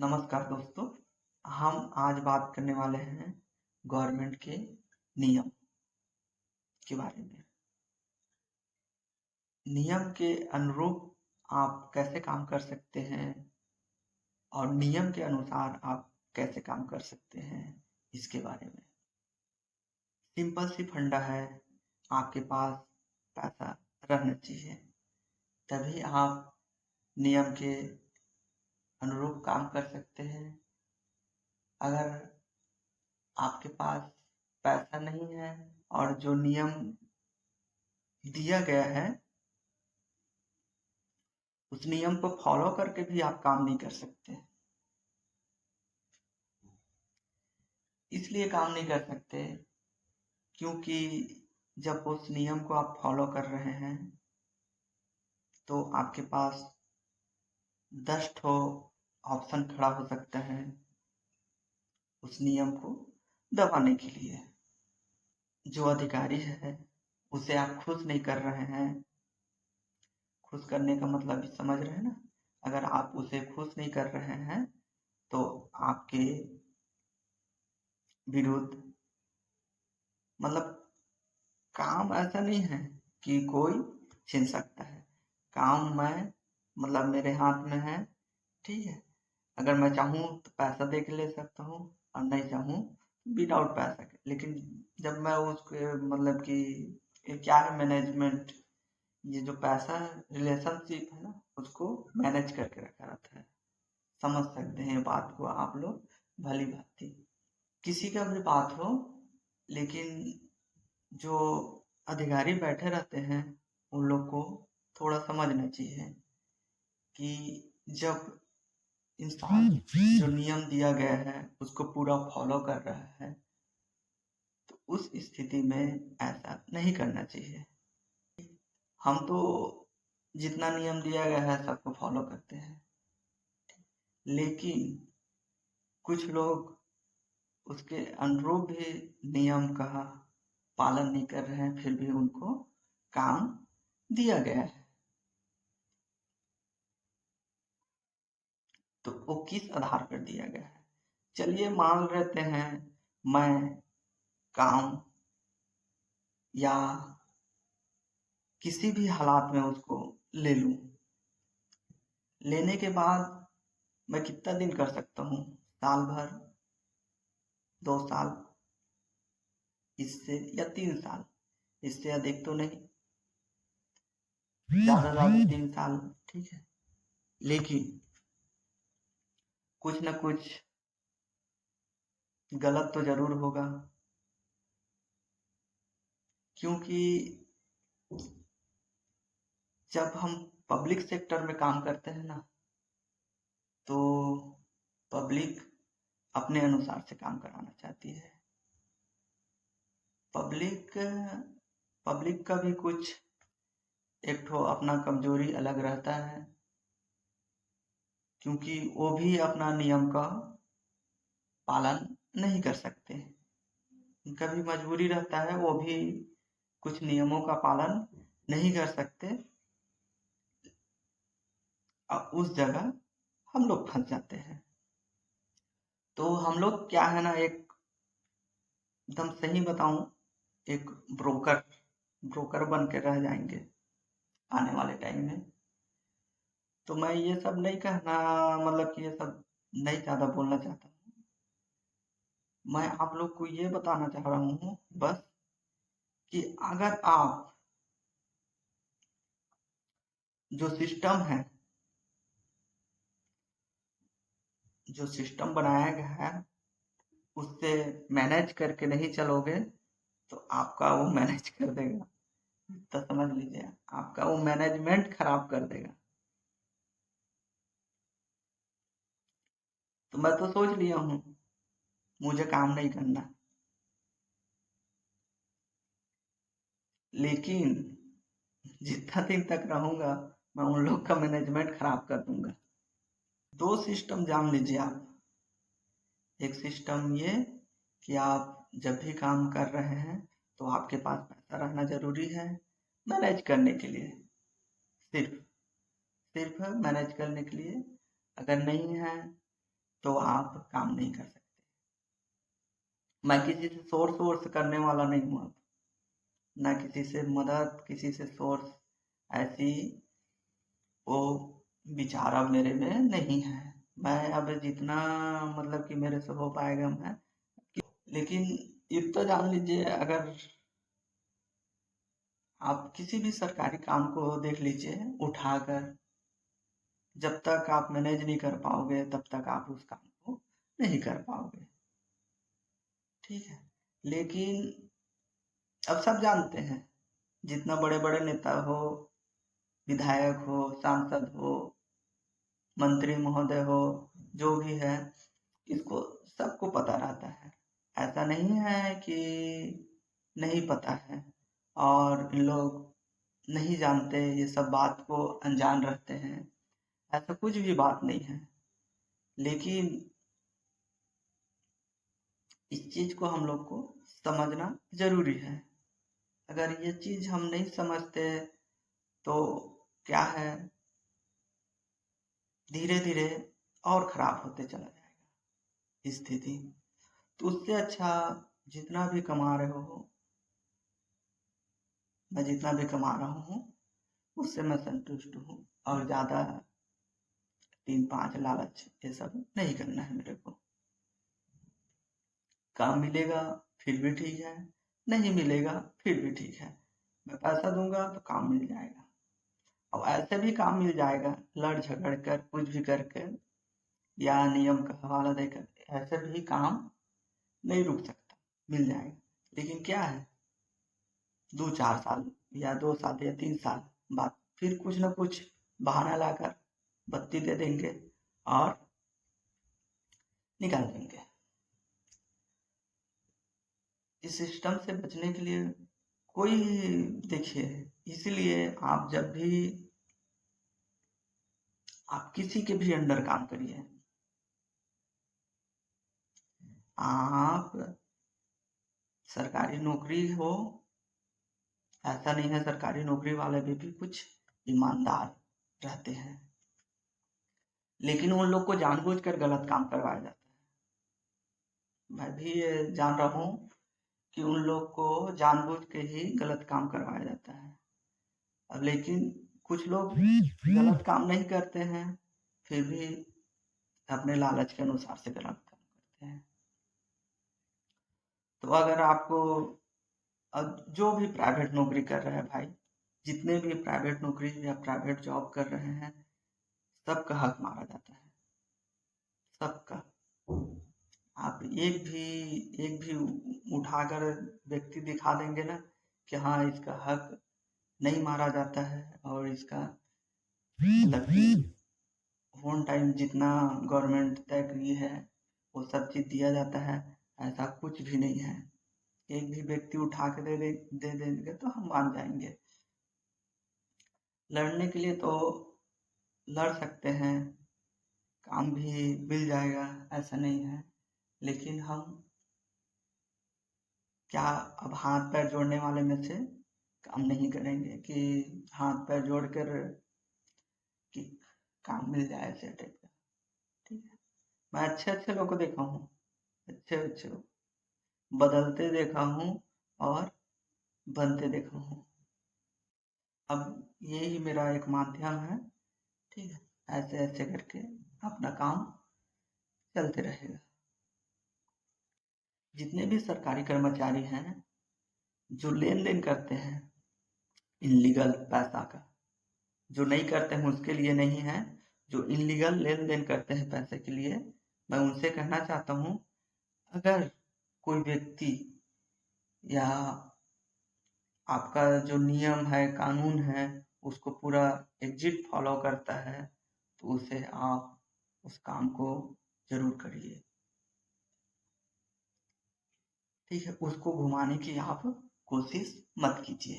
नमस्कार दोस्तों। हम आज बात करने वाले हैं गवर्नमेंट के नियम के बारे में। नियम के अनुरूप आप कैसे काम कर सकते हैं और नियम के अनुसार आप कैसे काम कर सकते हैं, इसके बारे में। सिंपल सी फंडा है, आपके पास पैसा रहना चाहिए, तभी आप नियम के अनुरूप काम कर सकते हैं। अगर आपके पास पैसा नहीं है और जो नियम दिया गया है उस नियम को फॉलो करके भी आप काम नहीं कर सकते। इसलिए काम नहीं कर सकते क्योंकि जब उस नियम को आप फॉलो कर रहे हैं तो आपके पास 10 ठो ऑप्शन खड़ा हो सकता है उस नियम को दबाने के लिए। जो अधिकारी है उसे आप खुश नहीं कर रहे हैं। खुश करने का मतलब समझ रहे हैं ना। अगर आप उसे खुश नहीं कर रहे हैं तो आपके विरुद्ध मतलब काम ऐसा नहीं है कि कोई छीन सकता है। काम मतलब मेरे हाथ में है, ठीक है। अगर मैं चाहूँ तो पैसा दे के ले सकता हूँ और नहीं चाहूँ विदाउट पैसा के। लेकिन जब मैं उसके मतलब कि ये क्या है, मैनेजमेंट, ये जो पैसा रिलेशनशिप है ना, उसको मैनेज करके रखा रहता है। समझ सकते हैं बात को आप लोग भली भांति। किसी का भी बात हो, लेकिन जो अधिकारी बैठे रहते हैं उन लोग को थोड़ा समझना चाहिए कि जब इंसान जो नियम दिया गया है उसको पूरा फॉलो कर रहा है तो उस स्थिति में ऐसा नहीं करना चाहिए। हम तो जितना नियम दिया गया है सबको फॉलो करते हैं, लेकिन कुछ लोग उसके अनुरूप भी नियम का पालन नहीं कर रहे हैं, फिर भी उनको काम दिया गया है। तो वो किस आधार पर दिया गया है? चलिए मान लेते हैं मैं काम या किसी भी हालात में उसको ले लूं। लेने के बाद मैं कितना दिन कर सकता हूँ? साल भर, 2 साल, इससे या 3 साल, इससे अधिक तो नहीं, ज्यादा ज्यादा 3 साल, ठीक है। लेकिन कुछ ना कुछ गलत तो जरूर होगा, क्योंकि जब हम पब्लिक सेक्टर में काम करते हैं ना, तो पब्लिक अपने अनुसार से काम कराना चाहती है। पब्लिक पब्लिक का भी कुछ एक ठो अपना कमजोरी अलग रहता है, क्योंकि वो भी अपना नियम का पालन नहीं कर सकते। उनका भी मजबूरी रहता है, वो भी कुछ नियमों का पालन नहीं कर सकते। और उस जगह हम लोग फंस जाते हैं। तो हम लोग क्या है ना, एकदम सही बताऊं, एक ब्रोकर ब्रोकर बन के रह जाएंगे आने वाले टाइम में। तो मैं ये सब नहीं कहना, मतलब कि ये सब नहीं ज्यादा बोलना चाहता हूँ। मैं आप लोग को ये बताना चाह रहा हूँ बस कि अगर आप जो सिस्टम है, जो सिस्टम बनाया गया है, उससे मैनेज करके नहीं चलोगे तो आपका वो मैनेज कर देगा। तो समझ लीजिए, आपका वो मैनेजमेंट खराब कर देगा। तो मैं तो सोच लिया हूँ मुझे काम नहीं करना, लेकिन जितना दिन तक रहूंगा मैं उन लोग का मैनेजमेंट खराब कर दूंगा। 2 सिस्टम जान लीजिए आप। एक सिस्टम ये कि आप जब भी काम कर रहे हैं तो आपके पास पैसा रहना जरूरी है मैनेज करने के लिए, सिर्फ सिर्फ मैनेज करने के लिए। अगर नहीं है तो आप काम नहीं कर सकते। मैं किसी से सोर्स वोर्स करने वाला नहीं हूँ, ना किसी से मदद, किसी से सोर्स, ऐसी वो विचार अब मेरे में नहीं है। मैं अब जितना मतलब कि मेरे से हो पाएगा मैं, लेकिन इतना जान लीजिए, अगर आप किसी भी सरकारी काम को देख लीजिए उठाकर, जब तक आप मैनेज नहीं कर पाओगे तब तक आप उस काम को नहीं कर पाओगे, ठीक है। लेकिन अब सब जानते हैं, जितना बड़े बड़े नेता हो, विधायक हो, सांसद हो, मंत्री महोदय हो, जो भी है, इसको सबको पता रहता है। ऐसा नहीं है कि नहीं पता है और इन लोग नहीं जानते, ये सब बात को अनजान रहते हैं, ऐसा कुछ भी बात नहीं है। लेकिन इस चीज को हम लोग को समझना जरूरी है। अगर ये चीज हम नहीं समझते तो क्या है, धीरे धीरे और खराब होते चला जाएगा स्थिति। तो उससे अच्छा जितना भी कमा रहे हो, मैं जितना भी कमा रहा हूँ उससे मैं संतुष्ट हूँ, और ज्यादा 3-5 लालच ये सब नहीं करना है मेरे को। काम मिलेगा फिर भी ठीक है, नहीं मिलेगा फिर भी ठीक है, मैं पैसा दूंगा तो काम मिल जाएगा। और ऐसे भी काम मिल जाएगा लड़ झगड़ कर, कुछ भी करके, या नियम का हवाला देकर, ऐसे भी काम नहीं रुक सकता, मिल जाएगा। लेकिन क्या है, 2-4 साल या 2 साल या 3 साल बाद फिर कुछ ना कुछ बहाना लाकर बत्ती दे देंगे और निकाल देंगे। इस सिस्टम से बचने के लिए कोई, देखिए, इसलिए आप जब भी आप किसी के भी अंडर काम करिए, आप सरकारी नौकरी हो, ऐसा नहीं है, सरकारी नौकरी वाले भी कुछ ईमानदार रहते हैं, लेकिन उन लोग को जानबूझकर गलत काम करवाया जाता है। मैं भी ये जान रहा हूँ कि उन लोग को जानबूझ के ही गलत काम करवाया जाता है। अब लेकिन कुछ लोग गलत काम नहीं करते हैं, फिर भी अपने लालच के अनुसार से गलत काम करते हैं। तो अगर आपको, अब जो भी प्राइवेट नौकरी कर रहे हैं भाई, जितने भी प्राइवेट नौकरी या प्राइवेट जॉब कर रहे हैं, सबका हक मारा जाता है, सबका। आप एक भी उठाकर व्यक्ति दिखा देंगे ना कि हाँ इसका हक नहीं मारा जाता है, और इसका मतलब कि ऑन टाइम जितना गवर्नमेंट तय की है वो सब चीज दिया जाता है, ऐसा कुछ भी नहीं है। एक भी व्यक्ति उठा के दे देंगे तो हम मान जाएंगे। लड़ने के लिए तो लड़ सकते हैं, काम भी मिल जाएगा, ऐसा नहीं है। लेकिन हम क्या, अब हाथ पैर जोड़ने वाले में से काम नहीं करेंगे कि हाथ पैर जोड़कर कि काम मिल जाए, ऐसे टाइप का, ठीक है। मैं अच्छे अच्छे लोग को देखा हूँ, अच्छे अच्छे लोग बदलते देखा हूँ और बनते देखा हूँ। अब यही मेरा एक माध्यम है, ठीक है, ऐसे ऐसे करके अपना काम चलते रहेगा। जितने भी सरकारी कर्मचारी हैं जो लेन देन करते हैं इनलीगल पैसा का, जो नहीं करते हैं उसके लिए नहीं है, जो इनलीगल लेन देन करते हैं पैसे के लिए, मैं उनसे कहना चाहता हूँ, अगर कोई व्यक्ति या आपका जो नियम है, कानून है, उसको पूरा एग्जिट फॉलो करता है, तो उसे आप उस काम को जरूर करिए, ठीक है। उसको घुमाने की आप कोशिश मत कीजिए।